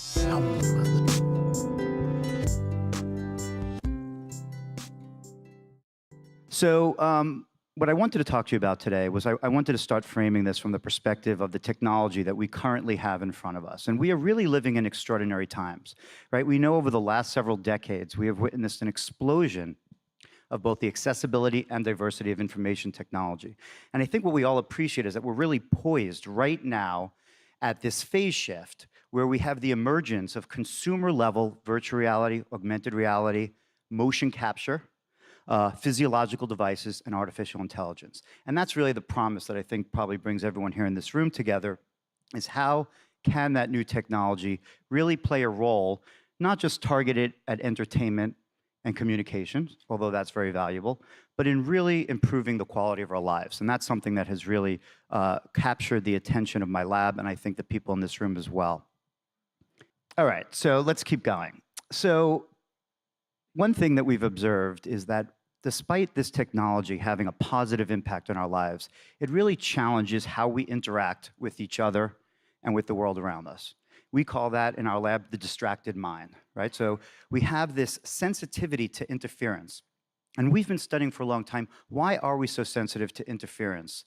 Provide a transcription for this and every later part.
So, what I wanted to talk to you about today was I wanted to start framing this from the perspective of the technology that we currently have in front of us. And we are really living in extraordinary times, right? We know over the last several decades, we have witnessed an explosion of both the accessibility and diversity of information technology. And I think what we all appreciate is that we're really poised right now at this phase shift where we have the emergence of consumer-level virtual reality, augmented reality, motion capture, physiological devices, and artificial intelligence. And that's really the promise that I think probably brings everyone here in this room together, is how can that new technology really play a role, not just targeted at entertainment and communications, although that's very valuable, but in really improving the quality of our lives. And that's something that has really captured the attention of my lab, and I think the people in this room as well. All right, so let's keep going. So one thing that we've observed is that despite this technology having a positive impact on our lives, it really challenges how we interact with each other and with the world around us. We call that in our lab the distracted mind, right? So we have this sensitivity to interference. And we've been studying for a long time, why are we so sensitive to interference?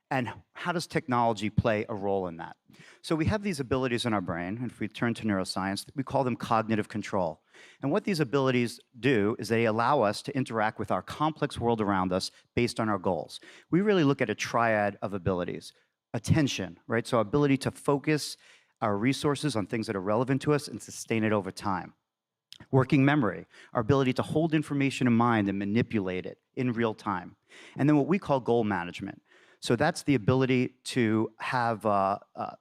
And how does technology play a role in that? So we have these abilities in our brain, and if we turn to neuroscience, we call them cognitive control. And what these abilities do is they allow us to interact with our complex world around us based on our goals. We really look at a triad of abilities. Attention, right? So ability to focus our resources on things that are relevant to us and sustain it over time. Working memory, our ability to hold information in mind and manipulate it in real time. And then what we call goal management. So that's the ability to have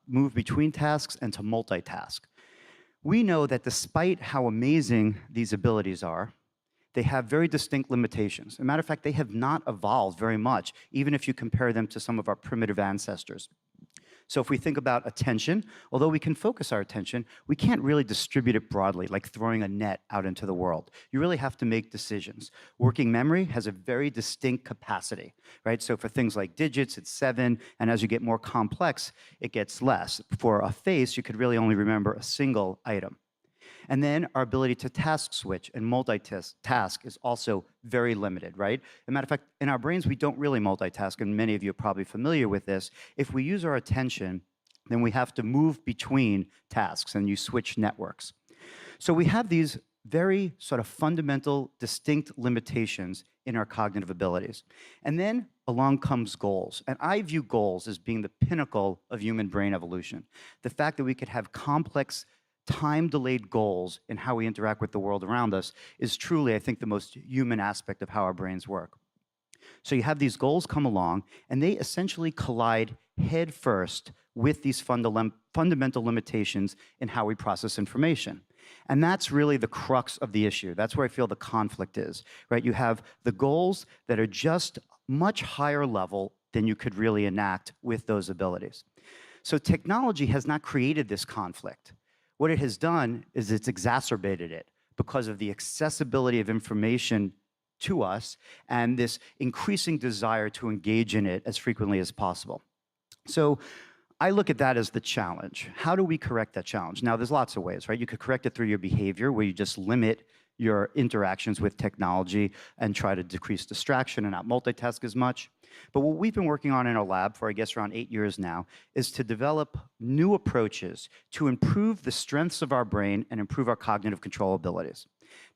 move between tasks and to multitask. We know that despite how amazing these abilities are, they have very distinct limitations. As a matter of fact, they have not evolved very much, even if you compare them to some of our primitive ancestors. So if we think about attention, although we can focus our attention, we can't really distribute it broadly, like throwing a net out into the world. You really have to make decisions. Working memory has a very distinct capacity, right? So for things like digits, it's 7, and as you get more complex, it gets less. For a face, you could really only remember a single item. And then our ability to task switch and multitask is also very limited, right? As a matter of fact, in our brains, we don't really multitask, and many of you are probably familiar with this. If we use our attention, then we have to move between tasks, and you switch networks. So we have these very sort of fundamental, distinct limitations in our cognitive abilities. And then along comes goals. And I view goals as being the pinnacle of human brain evolution. The fact that we could have complex time-delayed goals in how we interact with the world around us is truly, I think, the most human aspect of how our brains work. So you have these goals come along, and they essentially collide head first with these fundamental limitations in how we process information. And that's really the crux of the issue. That's where I feel the conflict is, right? You have the goals that are just much higher level than you could really enact with those abilities. So technology has not created this conflict. What it has done is it's exacerbated it because of the accessibility of information to us and this increasing desire to engage in it as frequently as possible. So I look at that as the challenge. How do we correct that challenge? Now, there's lots of ways, right? You could correct it through your behavior, where you just limit your interactions with technology and try to decrease distraction and not multitask as much. But what we've been working on in our lab for, I guess, around 8 years now, is to develop new approaches to improve the strengths of our brain and improve our cognitive control abilities.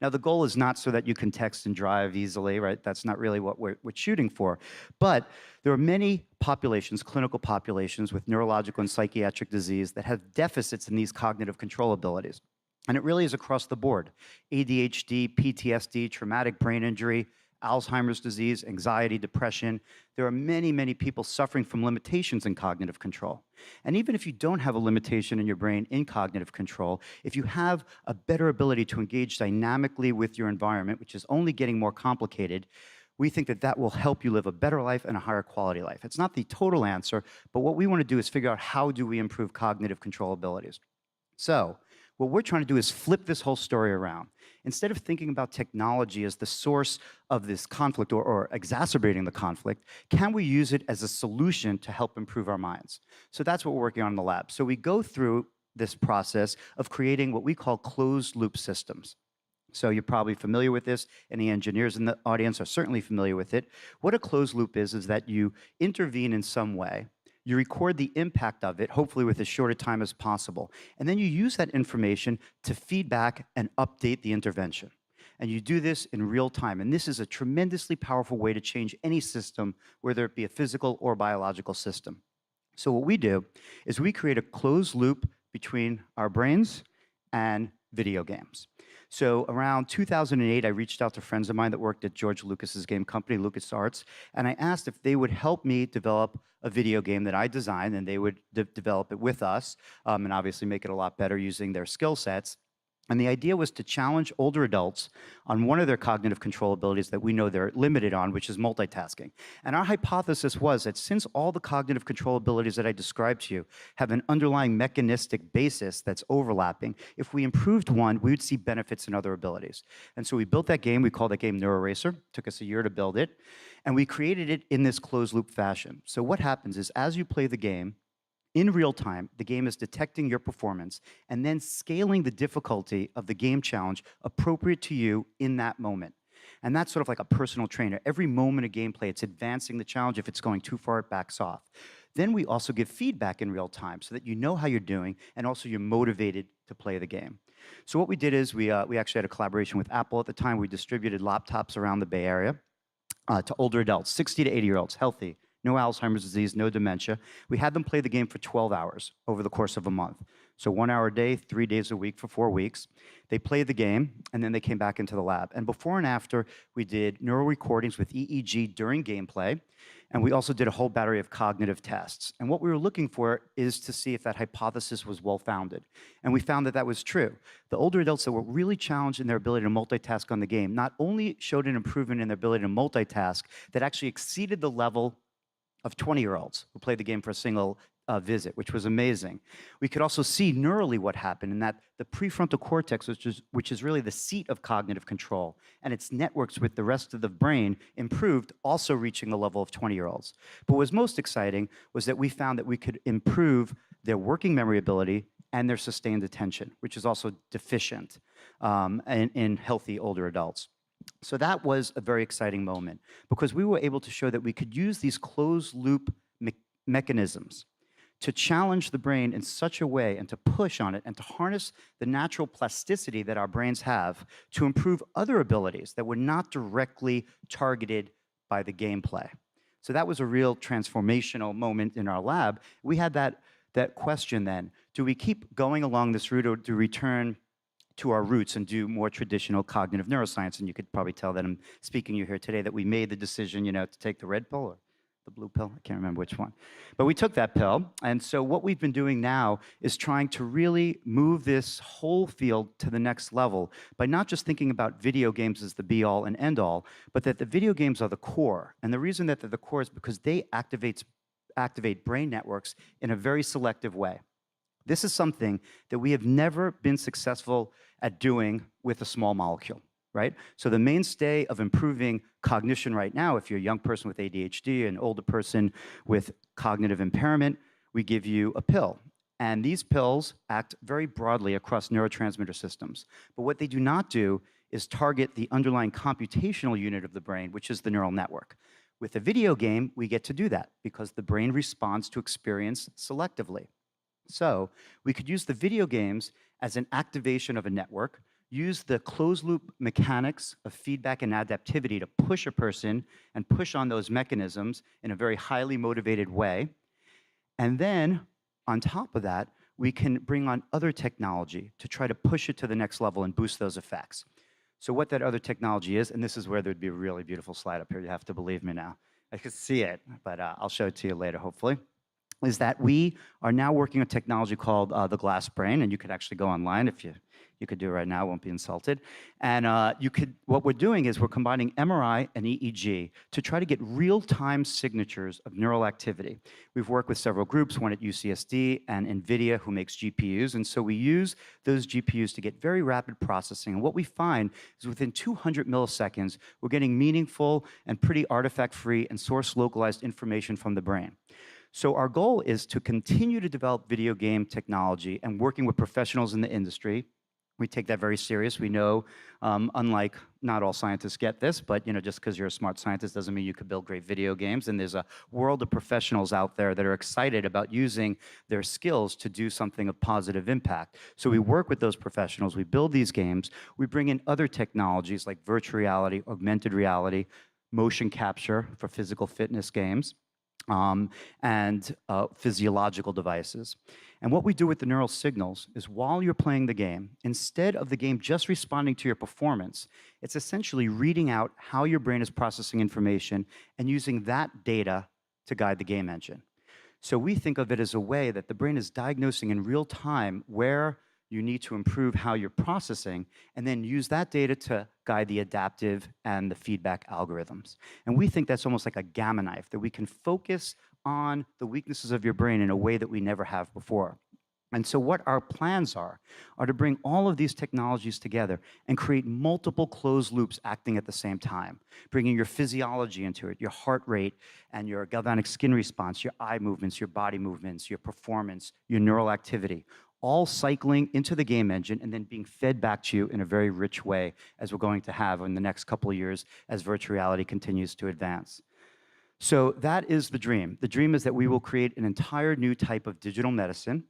Now, the goal is not so that you can text and drive easily, right? That's not really what we're shooting for. But there are many populations, clinical populations with neurological and psychiatric disease that have deficits in these cognitive control abilities. And it really is across the board. ADHD, PTSD, traumatic brain injury, Alzheimer's disease, anxiety, depression. There are many, many people suffering from limitations in cognitive control. And even if you don't have a limitation in your brain in cognitive control, if you have a better ability to engage dynamically with your environment, which is only getting more complicated, we think that that will help you live a better life and a higher quality life. It's not the total answer, but what we want to do is figure out how do we improve cognitive control abilities. So what we're trying to do is flip this whole story around. Instead of thinking about technology as the source of this conflict or exacerbating the conflict, can we use it as a solution to help improve our minds? So that's what we're working on in the lab. So we go through this process of creating what we call closed loop systems. So you're probably familiar with this. Any engineers in the audience are certainly familiar with it. What a closed loop is that you intervene in some way, you record the impact of it, hopefully with as short a time as possible, and then you use that information to feedback and update the intervention. And you do this in real time. And this is a tremendously powerful way to change any system, whether it be a physical or biological system. So what we do is we create a closed loop between our brains and video games. So around 2008, I reached out to friends of mine that worked at George Lucas's game company, LucasArts, and I asked if they would help me develop a video game that I designed, and they would develop it with us, and obviously make it a lot better using their skill sets. And the idea was to challenge older adults on one of their cognitive control abilities that we know they're limited on, which is multitasking. And our hypothesis was that since all the cognitive control abilities that I described to you have an underlying mechanistic basis that's overlapping, if we improved one, we would see benefits in other abilities. And so we built that game. We called that game NeuroRacer. It took us a year to build it. And we created it in this closed loop fashion. So what happens is as you play the game, in real time, the game is detecting your performance and then scaling the difficulty of the game challenge appropriate to you in that moment. And that's sort of like a personal trainer. Every moment of gameplay, it's advancing the challenge. If it's going too far, it backs off. Then we also give feedback in real time so that you know how you're doing and also you're motivated to play the game. So what we did is we actually had a collaboration with Apple at the time. We distributed laptops around the Bay Area to older adults, 60 to 80-year-olds, healthy. No Alzheimer's disease, no dementia. We had them play the game for 12 hours over the course of a month. So 1 hour a day, 3 days a week for 4 weeks. They played the game, and then they came back into the lab. And before and after, we did neural recordings with EEG during gameplay, and we also did a whole battery of cognitive tests. And what we were looking for is to see if that hypothesis was well-founded. And we found that that was true. The older adults that were really challenged in their ability to multitask on the game not only showed an improvement in their ability to multitask that actually exceeded the level of 20-year-olds who played the game for a single visit, which was amazing. We could also see neurally what happened in that the prefrontal cortex, which is really the seat of cognitive control, and its networks with the rest of the brain improved, also reaching the level of 20-year-olds. But what was most exciting was that we found that we could improve their working memory ability and their sustained attention, which is also deficient in healthy older adults. So that was a very exciting moment because we were able to show that we could use these closed loop mechanisms to challenge the brain in such a way and to push on it and to harness the natural plasticity that our brains have to improve other abilities that were not directly targeted by the gameplay. So that was a real transformational moment in our lab. We had that question then, do we keep going along this route or do we return to our roots and do more traditional cognitive neuroscience? And you could probably tell that I'm speaking to you here today that we made the decision, to take the red pill or the blue pill. I can't remember which one. But we took that pill. And so what we've been doing now is trying to really move this whole field to the next level by not just thinking about video games as the be-all and end-all, but that the video games are the core. And the reason that they're the core is because they activate brain networks in a very selective way. This is something that we have never been successful at doing with a small molecule, right? So the mainstay of improving cognition right now, if you're a young person with ADHD, an older person with cognitive impairment, we give you a pill. And these pills act very broadly across neurotransmitter systems. But what they do not do is target the underlying computational unit of the brain, which is the neural network. With a video game, we get to do that because the brain responds to experience selectively. So we could use the video games as an activation of a network, use the closed-loop mechanics of feedback and adaptivity to push a person and push on those mechanisms in a very highly motivated way. And then, on top of that, we can bring on other technology to try to push it to the next level and boost those effects. So what that other technology is, and this is where there'd be a really beautiful slide up here. You have to believe me now. I could see it, but I'll show it to you later, hopefully, is that we are now working on technology called the glass brain, and you could actually go online if you could do it right now, won't be insulted. And what we're doing is we're combining MRI and EEG to try to get real-time signatures of neural activity. We've worked with several groups, one at UCSD and NVIDIA, who makes GPUs, and so we use those GPUs to get very rapid processing. And what we find is within 200 milliseconds, we're getting meaningful and pretty artifact-free and source-localized information from the brain. So our goal is to continue to develop video game technology and working with professionals in the industry. We take that very serious. We know, unlike not all scientists get this, but just because you're a smart scientist doesn't mean you could build great video games. And there's a world of professionals out there that are excited about using their skills to do something of positive impact. So we work with those professionals. We build these games. We bring in other technologies like virtual reality, augmented reality, motion capture for physical fitness games, and physiological devices. And what we do with the neural signals is while you're playing the game, instead of the game just responding to your performance, it's essentially reading out how your brain is processing information and using that data to guide the game engine. So we think of it as a way that the brain is diagnosing in real time where you need to improve how you're processing, and then use that data to guide the adaptive and the feedback algorithms. And we think that's almost like a gamma knife, that we can focus on the weaknesses of your brain in a way that we never have before. And so what our plans are to bring all of these technologies together and create multiple closed loops acting at the same time, bringing your physiology into it, your heart rate and your galvanic skin response, your eye movements, your body movements, your performance, your neural activity, all cycling into the game engine and then being fed back to you in a very rich way, as we're going to have in the next couple of years as virtual reality continues to advance. So that is the dream. The dream is that we will create an entire new type of digital medicine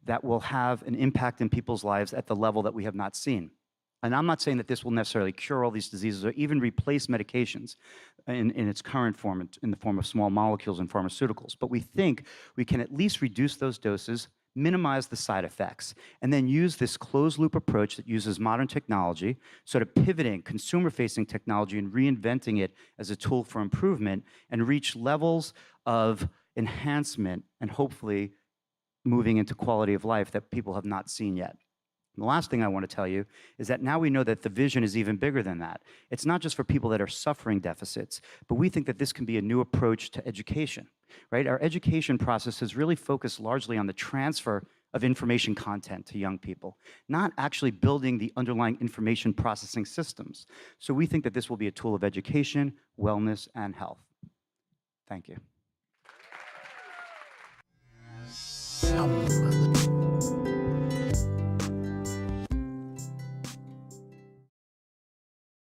that will have an impact in people's lives at the level that we have not seen. And I'm not saying that this will necessarily cure all these diseases or even replace medications in its current form, in the form of small molecules and pharmaceuticals. But we think we can at least reduce those doses, minimize the side effects, and then use this closed-loop approach that uses modern technology, sort of pivoting consumer-facing technology and reinventing it as a tool for improvement, and reach levels of enhancement and hopefully moving into quality of life that people have not seen yet. And the last thing I want to tell you is that now we know that the vision is even bigger than that. It's not just for people that are suffering deficits, but we think that this can be a new approach to education, right? Our education process is really focused largely on the transfer of information content to young people, not actually building the underlying information processing systems. So we think that this will be a tool of education, wellness, and health. Thank you.